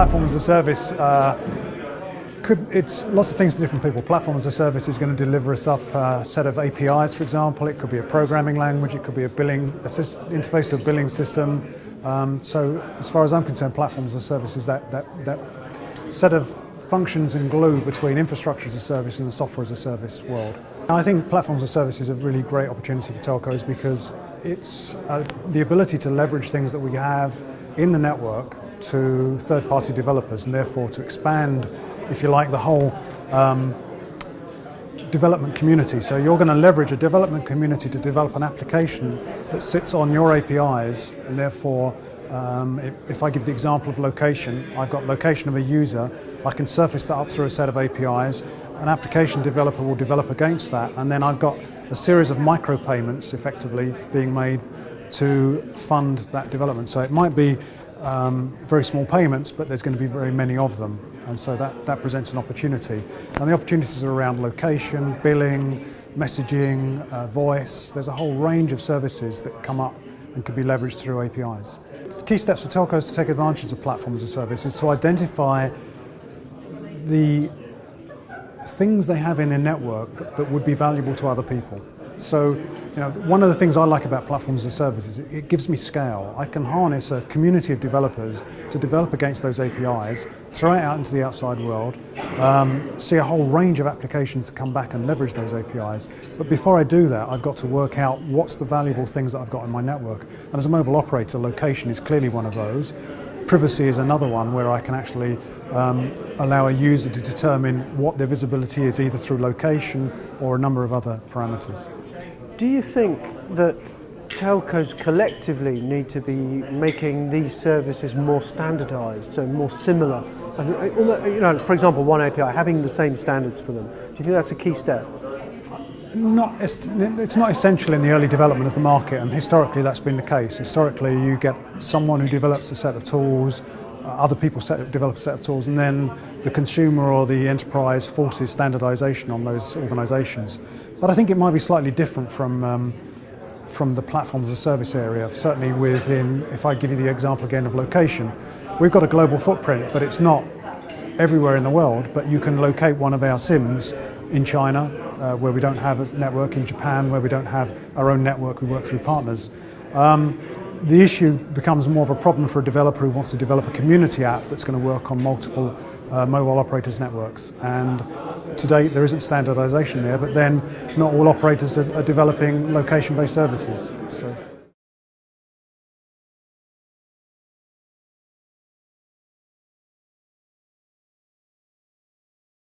platform as a service, it's lots of things to different people. Platform as a service is going to deliver us up a set of APIs, for example. It could be a programming language, it could be a billing interface to a billing system. So as far as I'm concerned, platform as a service is that set of functions and glue between infrastructure as a service and the software as a service world. I think platform as a service is a really great opportunity for telcos because it's the ability to leverage things that we have in the network to third-party developers and therefore to expand, if you like, the whole development community. So you're going to leverage a development community to develop an application that sits on your APIs, and therefore if I give the example of location, I've got location of a user, I can surface that up through a set of APIs, an application developer will develop against that, and then I've got a series of micropayments effectively being made to fund that development. So it might be very small payments, but there's going to be very many of them, and so that presents an opportunity. And the opportunities are around location, billing, messaging, voice. There's a whole range of services that come up and can be leveraged through APIs. The key steps for telcos to take advantage of platform as a service is to identify the things they have in their network that would be valuable to other people. So, one of the things I like about platforms as a service is it gives me scale. I can harness a community of developers to develop against those APIs, throw it out into the outside world, see a whole range of applications that come back and leverage those APIs. But before I do that, I've got to work out what's the valuable things that I've got in my network. And as a mobile operator, location is clearly one of those. Privacy is another one where I can actually allow a user to determine what their visibility is, either through location or a number of other parameters. Do you think that telcos collectively need to be making these services more standardised, so more similar? For example, one API, having the same standards for them. Do you think that's a key step? It's not essential in the early development of the market, and historically that's been the case. Historically you get someone who develops a set of tools, other people develop a set of tools, and then the consumer or the enterprise forces standardization on those organizations. But I think it might be slightly different from the platform as a service area. Certainly if I give you the example again of location, we've got a global footprint, but it's not everywhere in the world. But you can locate one of our SIMs in China, where we don't have a network, in Japan, where we don't have our own network, we work through partners. The issue becomes more of a problem for a developer who wants to develop a community app that's going to work on multiple mobile operators' networks. And to date there isn't standardization there, but then not all operators are developing location-based services. So